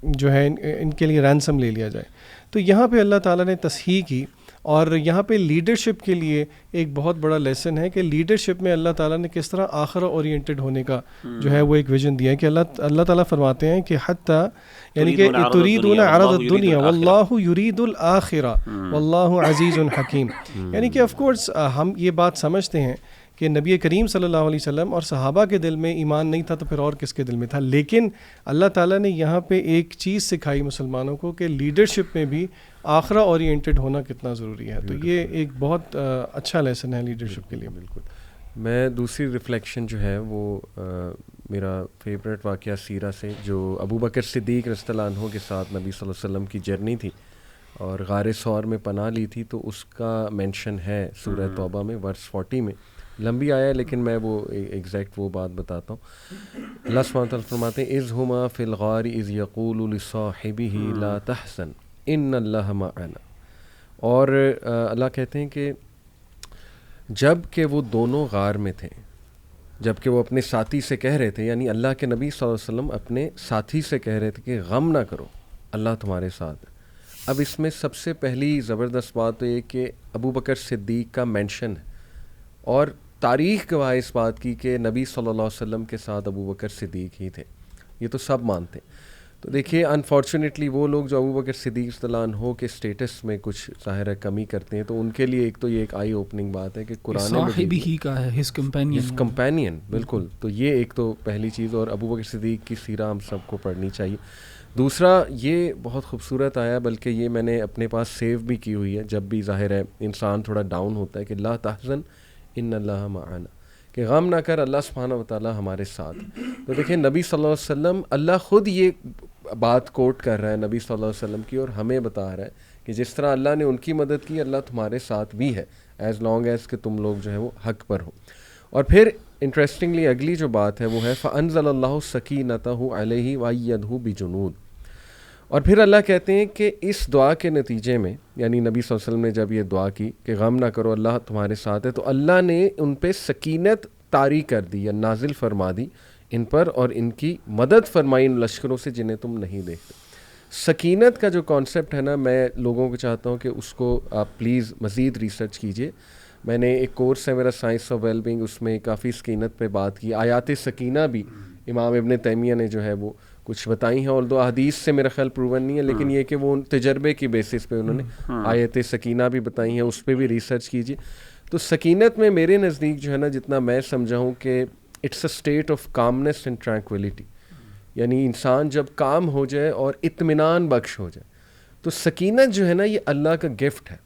جو ہے ان کے لیے رینسم لے لیا جائے. تو یہاں پہ اللہ تعالیٰ نے تصحیح کی, اور یہاں پہ لیڈرشپ کے لیے ایک بہت بڑا لیسن ہے کہ لیڈرشپ میں اللہ تعالیٰ نے کس طرح آخرہ اورینٹڈ ہونے کا جو ہے وہ ایک ویژن دیا ہے. کہ اللہ تعالیٰ فرماتے ہیں کہ حتیٰ یعنی کہ تريدون عرض الدنیا واللہ یرید الآخرہ واللہ عزیز حکیم. یعنی کہ آف کورس ہم یہ بات سمجھتے ہیں کہ نبی کریم صلی اللہ علیہ وسلم اور صحابہ کے دل میں ایمان نہیں تھا تو پھر اور کس کے دل میں تھا, لیکن اللہ تعالیٰ نے یہاں پہ ایک چیز سکھائی مسلمانوں کو کہ لیڈرشپ میں بھی آخرہ اورینٹڈ ہونا کتنا ضروری ہے. تو یہ ایک بہت اچھا لیسن ہے لیڈرشپ کے لیے. بالکل. میں دوسری ریفلیکشن جو ہے وہ میرا فیوریٹ واقعہ سیرہ سے, جو ابو بکر صدیق رضی اللہ عنہ کے ساتھ نبی صلی اللہ علیہ وسلم کی جرنی تھی اور غار ثور میں پناہ لی تھی, تو اس کا مینشن ہے سورہ توبہ میں ورس 40 میں. لمبی آیا ہے لیکن میں وہ ایگزیکٹ وہ بات بتاتا ہوں. اللہ سبحانہ وتعالیٰ فرماتے ہیں اذ ہما فی الغار اذ یقول لصاحبہ لا تحزن ان اللہ معنا. اور اللہ کہتے ہیں کہ جب کہ وہ دونوں غار میں تھے, جب کہ وہ اپنے ساتھی سے کہہ رہے تھے, یعنی اللہ کے نبی صلی اللہ علیہ وسلم اپنے ساتھی سے کہہ رہے تھے کہ غم نہ کرو, اللہ تمہارے ساتھ ہے. اب اس میں سب سے پہلی زبردست بات تو یہ کہ ابو بکر صدیق کا مینشن ہے, اور تاریخ گواہ اس بات کی کہ نبی صلی اللہ علیہ وسلم کے ساتھ ابو بکر صدیق ہی تھے, یہ تو سب مانتے ہیں. تو دیکھیے انفارچونیٹلی وہ لوگ جو ابو بکر صدیق رضی اللہ عنہ کے سٹیٹس میں کچھ ظاہر ہے کمی کرتے ہیں, تو ان کے لیے ایک تو یہ ایک آئی اوپننگ بات ہے کہ قرآن صاحب ہی کا ہے, ہز کمپینین. بالکل. تو یہ ایک تو پہلی چیز, اور ابو بکر صدیق کی سیرہ ہم سب کو پڑھنی چاہیے. دوسرا یہ بہت خوبصورت آیا, بلکہ یہ میں نے اپنے پاس سیو بھی کی ہوئی ہے, جب بھی ظاہر ہے انسان تھوڑا ڈاؤن ہوتا ہے کہ لا تحزن ان اللہ معنا, کہ غم نہ کر, اللہ سبحانہ وتعالیٰ ہمارے ساتھ. تو دیکھیں نبی صلی اللہ علیہ وسلم, اللہ خود یہ بات کوٹ کر رہا ہے نبی صلی اللہ علیہ وسلم کی, اور ہمیں بتا رہا ہے کہ جس طرح اللہ نے ان کی مدد کی, اللہ تمہارے ساتھ بھی ہے, ایز لانگ ایز کہ تم لوگ جو ہے وہ حق پر ہو. اور پھر انٹرسٹنگلی اگلی جو بات ہے وہ ہے فَأَنزَلَ اللَّهُ سَكِينَتَهُ عَلَيْهِ وَأَيَّدَهُ بِجُنُودٍ. اور پھر اللہ کہتے ہیں کہ اس دعا کے نتیجے میں, یعنی نبی صلی اللہ علیہ وسلم نے جب یہ دعا کی کہ غم نہ کرو, اللہ تمہارے ساتھ ہے, تو اللہ نے ان پہ سکینت طاری کر دی یا نازل فرما دی ان پر, اور ان کی مدد فرمائی ان لشکروں سے جنہیں تم نہیں دیکھتے. سکینت کا جو کانسیپٹ ہے نا, میں لوگوں کو چاہتا ہوں کہ اس کو آپ پلیز مزید ریسرچ کیجئے. میں نے ایک کورس ہے میرا سائنس آف ویل بینگ, اس میں کافی سکینت پہ بات کی. آیات سکینہ بھی امام ابن تیمیہ نے جو ہے وہ کچھ بتائی ہیں، اور دو احادیث سے میرا خیال پروون نہیں ہے، لیکن یہ کہ وہ تجربے کی بیسس پہ انہوں نے آیت سکینہ بھی بتائی ہیں، اس پہ بھی ریسرچ کیجیے. تو سکینت میں میرے نزدیک جو ہے نا، جتنا میں سمجھا ہوں کہ it's a state of calmness and tranquillity, یعنی انسان جب کام ہو جائے اور اطمینان بخش ہو جائے. تو سکینت جو ہے نا، یہ اللہ کا گفٹ ہے،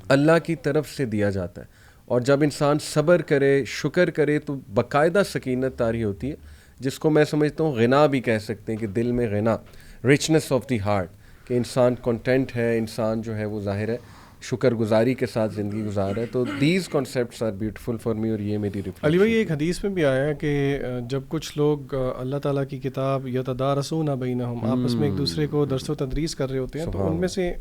اللہ کی طرف سے دیا جاتا ہے. اور جب انسان صبر کرے، شکر کرے، تو باقاعدہ سکینت طاری ہوتی ہے، جس کو میں سمجھتا ہوں غنا بھی کہہ سکتے ہیں، کہ دل میں غنا، رچنس آف دی ہارٹ، کہ انسان کنٹینٹ ہے، انسان جو ہے وہ ظاہر ہے شکر گزاری کے ساتھ زندگی گزار ہے. تو these concepts are beautiful for me, اور یہ میری ریفلیکشن. علی بھائی ایک حدیث میں بھی آیا ہے کہ جب کچھ لوگ اللہ تعالیٰ کی کتاب یتدارسون بینہم، آپس میں ایک دوسرے کو درس و تدریس کر رہے ہوتے ہیں، تو ان میں سے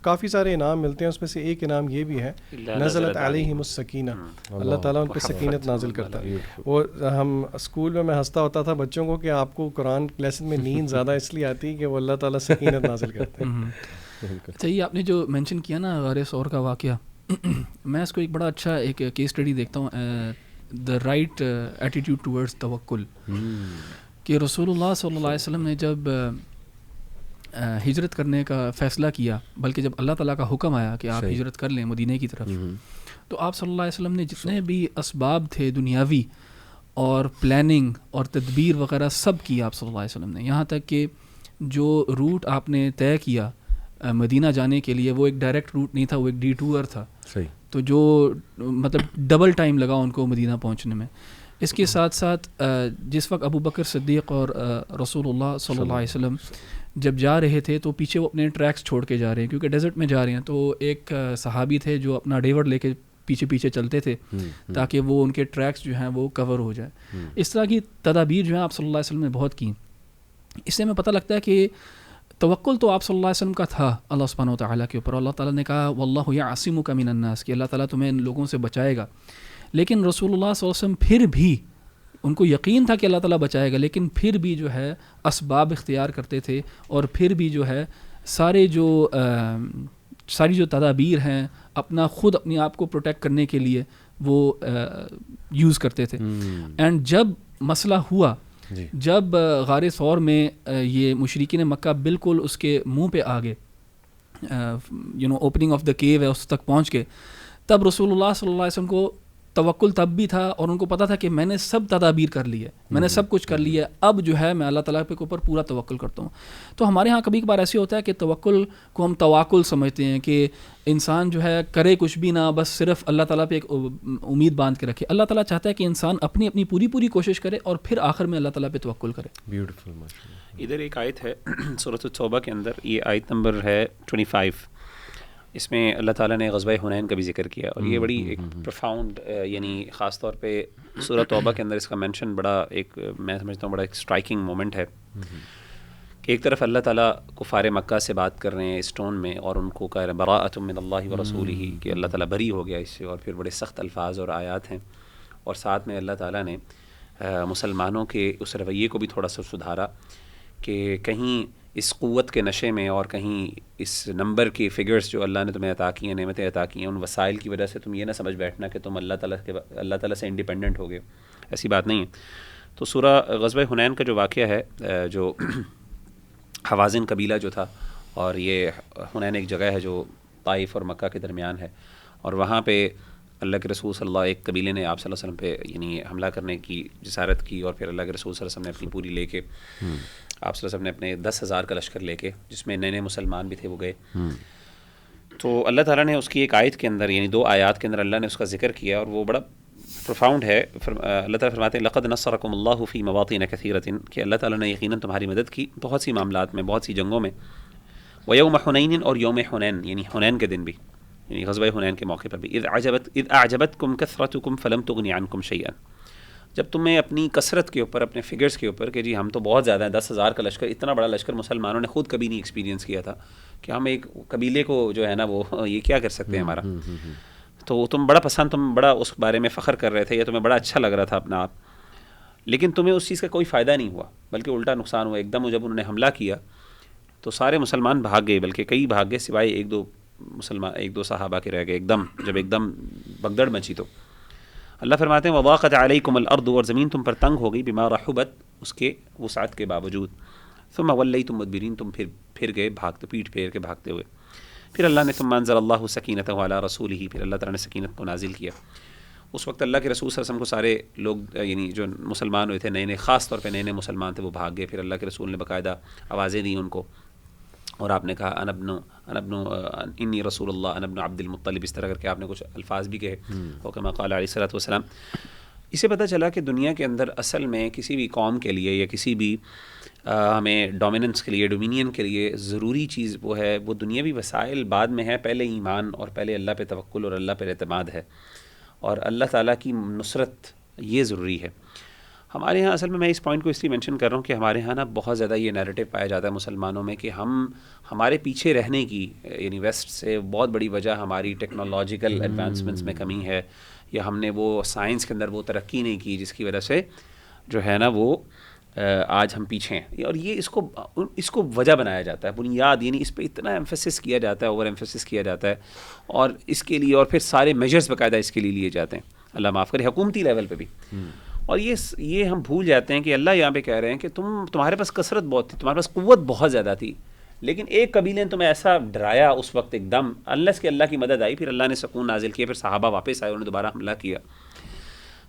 کافی سارے انعام ملتے ہیں. اس میں سے ایک انعام یہ بھی ہے، نزلت علیہم السکینہ، اللہ تعالیٰ ان پہ سکینت نازل کرتا ہے. وہ ہم اسکول میں ہنستا ہوتا تھا بچوں کو کہ آپ کو قرآن لیسن میں نیند زیادہ اس لیے آتی ہے کہ وہ اللہ تعالیٰ سکینت نازل کرتے ہیں. اچھا، یہ آپ نے جو مینشن کیا نا غار ثور کا واقعہ، میں اس کو ایک بڑا اچھا ایک کیس اسٹڈی دیکھتا ہوں، دا رائٹ ایٹیٹیوڈ ٹورڈز توکل، کہ رسول اللہ صلی اللہ علیہ وسلم نے جب ہجرت کرنے کا فیصلہ کیا، بلکہ جب اللہ تعالیٰ کا حکم آیا کہ آپ ہجرت کر لیں مدینہ کی طرف، تو آپ صلی اللہ علیہ وسلم نے جتنے بھی اسباب تھے دنیاوی اور پلاننگ اور تدبیر وغیرہ سب کی آپ صلی اللہ علیہ وسلم نے، یہاں تک کہ جو روٹ آپ نے طے کیا مدینہ جانے کے لیے وہ ایک ڈائریکٹ روٹ نہیں تھا، وہ ایک ڈی ٹور تھا. صحیح. تو جو مطلب ڈبل ٹائم لگا ان کو مدینہ پہنچنے میں. اس کے ساتھ ساتھ جس وقت ابو بکر صدیق اور رسول اللہ صلی اللہ علیہ وسلم جب جا رہے تھے تو پیچھے وہ اپنے ٹریکس چھوڑ کے جا رہے ہیں کیونکہ ڈیزرٹ میں جا رہے ہیں. تو ایک صحابی تھے جو اپنا ڈیوڈ لے کے پیچھے پیچھے چلتے تھے تاکہ وہ ان کے ٹریکس جو ہیں وہ کور ہو جائیں. اس طرح کی تدابیر جو ہیں آپ صلی اللہ علیہ وسلم نے بہت کی. اس سے ہمیں پتہ لگتا ہے کہ توکل تو آپ صلی اللہ علیہ وسلم کا تھا اللہ سبحانہ و تعالیٰ کے اوپر. اللہ تعالیٰ نے کہا واللہ یعصمک من الناس، کہ اللہ تعالیٰ تمہیں ان لوگوں سے بچائے گا. لیکن رسول اللہ صلی اللہ علیہ وسلم پھر بھی ان کو یقین تھا کہ اللہ تعالیٰ بچائے گا، لیکن پھر بھی جو ہے اسباب اختیار کرتے تھے، اور پھر بھی جو ہے ساری جو تدابیر ہیں اپنے آپ کو پروٹیکٹ کرنے کے لیے وہ یوز کرتے تھے. اینڈ جب مسئلہ ہوا، جب غار ثور میں یہ مشرکین مکہ بالکل اس کے منہ پہ آ گئے، اوپننگ آف دا کیو ہے اس تک پہنچ کے، تب رسول اللہ صلی اللہ علیہ وسلم کو توکل تب بھی تھا، اور ان کو پتا تھا کہ میں نے سب تدابیر کر لی ہے، میں نے سب کچھ کر لیا ہے، اب جو ہے میں اللہ تعالیٰ کے اوپر پورا توکل کرتا ہوں. تو ہمارے ہاں کبھی کبھار ایسے ہوتا ہے کہ توکل کو ہم تواکل سمجھتے ہیں، کہ انسان جو ہے کرے کچھ بھی نہ، بس صرف اللہ تعالیٰ پہ ایک امید باندھ کے رکھے. اللہ تعالیٰ چاہتا ہے کہ انسان اپنی پوری کوشش کرے اور پھر آخر میں اللہ تعالیٰ پہ توکل کرے. بیوٹیفل. ادھر ایک آیت ہے سورۃ التوبہ کے اندر، یہ آیت نمبر ہے 25. اس میں اللہ تعالیٰ نے غزوہ حنین کا بھی ذکر کیا، اور یہ بڑی ایک پروفاؤنڈ، یعنی خاص طور پہ سورہ توبہ کے اندر اس کا مینشن بڑا ایک، میں سمجھتا ہوں بڑا ایک اسٹرائکنگ مومنٹ ہے کہ ایک طرف اللہ تعالیٰ کفار مکہ سے بات کر رہے ہیں اس ٹون میں، اور ان کو کہہ رہے ہیں براءۃ من اللہ ورسولہ، کہ اللہ تعالیٰ بری ہو گیا اس سے، اور پھر بڑے سخت الفاظ اور آیات ہیں. اور ساتھ میں اللہ تعالیٰ نے مسلمانوں کے اس رویے کو بھی تھوڑا سا سدھارا کہ کہیں اس قوت کے نشے میں اور کہیں اس نمبر کی فگرز جو اللہ نے تمہیں عطا کی ہیں، نعمتیں عطا کی ہیں، ان وسائل کی وجہ سے تم یہ نہ سمجھ بیٹھنا کہ تم اللہ تعالیٰ سے انڈیپینڈنٹ ہو گئے. ایسی بات نہیں ہے. تو سورہ غزوہ حنین کا جو واقعہ ہے، جو حوازن قبیلہ جو تھا، اور یہ حنین ایک جگہ ہے جو طائف اور مکہ کے درمیان ہے، اور وہاں پہ اللہ کے رسول صلی اللہ ایک قبیلے نے آپ صلی اللہ علیہ وسلم پہ یعنی حملہ کرنے کی جسارت کی، اور پھر اللہ کے رسول صلی اللہ علیہ وسلم نے اپنی پوری لے کے، آپ صلی اللہ علیہ وسلم نے اپنے 10,000 کا لشکر لے کے، جس میں نئے مسلمان بھی تھے، وہ گئے. تو اللہ تعالیٰ نے اس کی ایک آیت کے اندر، یعنی 2 آیات کے اندر اللہ نے اس کا ذکر کیا، اور وہ بڑا پروفاؤنڈ ہے. اللہ تعالیٰ فرماتے ہیں لقد نصرکم اللہ فی مواطن کثیرۃ، کہ اللہ تعالیٰ نے یقیناً تمہاری مدد کی بہت سی معاملات میں، بہت سی جنگوں میں. ویوم حنین، اور یوم حنین یعنی حنین کے دن بھی، یعنی غزوہ حنین کے موقع پر بھی. اذ اعجبتکم کثرتکم فلم تغنی عنکم شیئا، جب تمہیں اپنی کثرت کے اوپر، اپنے فگرز کے اوپر، کہ جی ہم تو بہت زیادہ ہیں، 10,000 کا لشکر، اتنا بڑا لشکر مسلمانوں نے خود کبھی نہیں ایکسپیرینس کیا تھا کہ ہم ایک قبیلے کو جو ہے نا وہ یہ کیا کر سکتے ہیں ہمارا. تو تم بڑا پسند، تم بڑا اس بارے میں فخر کر رہے تھے، یا تمہیں بڑا اچھا لگ رہا تھا اپنا آپ، لیکن تمہیں اس چیز کا کوئی فائدہ نہیں ہوا، بلکہ الٹا نقصان ہوا. ایک دم جب انہوں نے حملہ کیا تو سارے مسلمان بھاگ گئے، بلکہ کئی بھاگ گئے سوائے ایک دو صحابہ کے رہ گئے. جب ایک دم بگدڑ مچی تو اللہ فرماتے ہیں وضاقت علیکم الارض، اور زمین تم پر تنگ ہو گئی، بما رحبت، اس کے وسعت کے باوجود. ثم ولیتم مدبرین، تم پھر گئے بھاگتے، پیٹھ پھیر کے بھاگتے ہوئے. پھر اللہ نے ثم انزل اللہ سکینتہ علی رسولہ، پھر اللہ تعالیٰ نے سکینت کو نازل کیا. اس وقت اللہ کے رسول صلی اللہ علیہ وسلم کو سارے لوگ یعنی جو مسلمان ہوئے تھے نئے نئے، خاص طور پہ نئے نئے مسلمان تھے، وہ بھاگ گئے. پھر اللہ کے رسول نے باقاعدہ آوازیں دیں ان کو، اور آپ نے کہا انا ابن انی رسول اللہ انا ابن عبد المطلب، اس طرح کر کے آپ نے کچھ الفاظ بھی کہے. اور کما قال علیہ الصلوۃ والسلام. اسے پتہ چلا کہ دنیا کے اندر اصل میں کسی بھی قوم کے لیے یا کسی بھی ہمیں ڈومیننس کے لیے، ڈومینین کے لیے ضروری چیز وہ ہے، وہ دنیاوی وسائل بعد میں ہے، پہلے ایمان اور پہلے اللہ پہ توکل اور اللہ پہ اعتماد ہے، اور اللہ تعالیٰ کی نصرت یہ ضروری ہے. ہمارے ہاں اصل میں اس پوائنٹ کو اس لیے مینشن کر رہا ہوں کہ ہمارے ہاں نا بہت زیادہ یہ نیریٹو پایا جاتا ہے مسلمانوں میں کہ ہمارے پیچھے رہنے کی یعنی ویسٹ سے بہت بڑی وجہ ہماری ٹیکنالوجیکل ایڈوانسمنٹس میں کمی ہے، یا ہم نے وہ سائنس کے اندر وہ ترقی نہیں کی جس کی وجہ سے جو ہے نا وہ آج ہم پیچھے ہیں. اور یہ اس کو وجہ بنایا جاتا ہے، بنیاد، یعنی اس پہ اتنا ایمفیسس کیا جاتا ہے، اوور ایمفیسس کیا جاتا ہے، اور اس کے لیے اور پھر سارے میجرز باقاعدہ اس کے لیے لیے جاتے ہیں، اللہ معاف کرے حکومتی لیول پہ بھی. اور یہ ہم بھول جاتے ہیں کہ اللہ یہاں پہ کہہ رہے ہیں کہ تمہارے پاس کثرت بہت تھی، تمہارے پاس قوت بہت زیادہ تھی، لیکن ایک قبیلے نے تمہیں ایسا ڈرایا اس وقت ایک دم، انلیس کہ اللہ کی مدد آئی، پھر اللہ نے سکون نازل کیا، پھر صحابہ واپس آئے، انہوں نے دوبارہ حملہ کیا.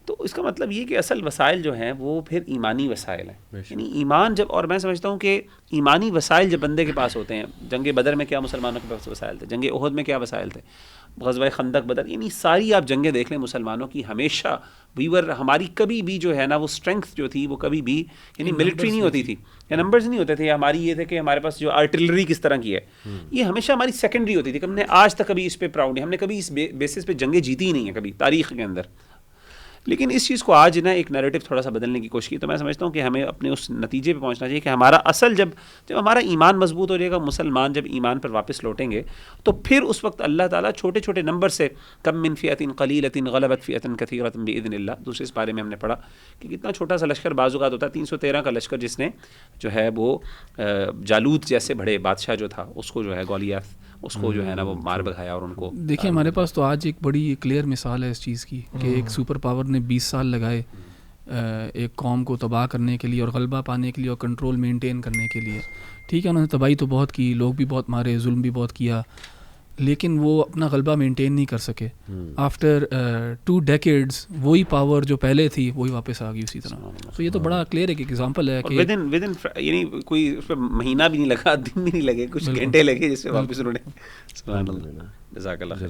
تو اس کا مطلب یہ کہ اصل وسائل جو ہیں وہ پھر ایمانی وسائل ہیں، یعنی ایمان جب، اور میں سمجھتا ہوں کہ ایمانی وسائل جب بندے کے پاس ہوتے ہیں، جنگ بدر میں کیا مسلمانوں کے پاس وسائل تھے، جنگ احد میں کیا وسائل تھے، غزوہ خندق، بدر، یعنی ساری آپ جنگیں دیکھ لیں مسلمانوں کی، ہمیشہ ہماری کبھی بھی جو ہے نا وہ اسٹرینتھ جو تھی وہ کبھی بھی یعنی ملٹری نہیں ہوتی تھی یا نمبرز نہیں ہوتے تھے، ہماری یہ تھے کہ ہمارے پاس جو آرٹلری کس طرح کی ہے یہ ہمیشہ ہماری سیکنڈری ہوتی تھی. ہم نے آج تک کبھی اس پہ پراؤڈ ہے، ہم نے کبھی اس بیسس پہ جنگیں جیتی ہی نہیں ہیں کبھی تاریخ کے اندر. لیکن اس چیز کو آج نا ایک نیریٹو تھوڑا سا بدلنے کی کوشش کی. تو میں سمجھتا ہوں کہ ہمیں اپنے اس نتیجے پہ پہنچنا چاہیے کہ ہمارا اصل جب ہمارا ایمان مضبوط ہو جائے گا، مسلمان جب ایمان پر واپس لوٹیں گے تو پھر اس وقت اللہ تعالیٰ چھوٹے چھوٹے نمبر سے کم من فئۃ قلیلۃ غلبت فئۃ کثیرۃ بإذن اللہ، دوسرے اس بارے میں ہم نے پڑھا کہ کتنا چھوٹا سا لشکر بعض اوقات ہوتا ہے، 313 کا لشکر جس نے جو ہے وہ جالوت جیسے بڑے بادشاہ جو تھا اس کو جو ہے گولیات اس کو جو ہے نا وہ مار بھگایا. اور ان کو دیکھیں ہمارے پاس تو آج ایک بڑی کلیئر مثال ہے اس چیز کی کہ ایک سپر پاور نے 20 سال لگائے ایک قوم کو تباہ کرنے کے لیے اور غلبہ پانے کے لیے اور کنٹرول مینٹین کرنے کے لیے. ٹھیک ہے، انہوں نے تباہی تو بہت کی، لوگ بھی بہت مارے، ظلم بھی بہت کیا، لیکن وہ اپنا غلبہ مینٹین نہیں کر سکے. آفٹر 2 decades وہی پاور جو پہلے تھی وہی واپس آ گئی اسی طرح. تو یہ تو بڑا کلیئر ایک ایگزامپل ہے کہ ودن یعنی کوئی اس پہ مہینہ بھی نہیں لگا، دن بھی نہیں لگے، کچھ گھنٹے لگے جس سے واپس انہوں نے. سبحان اللہ، جزاک اللہ.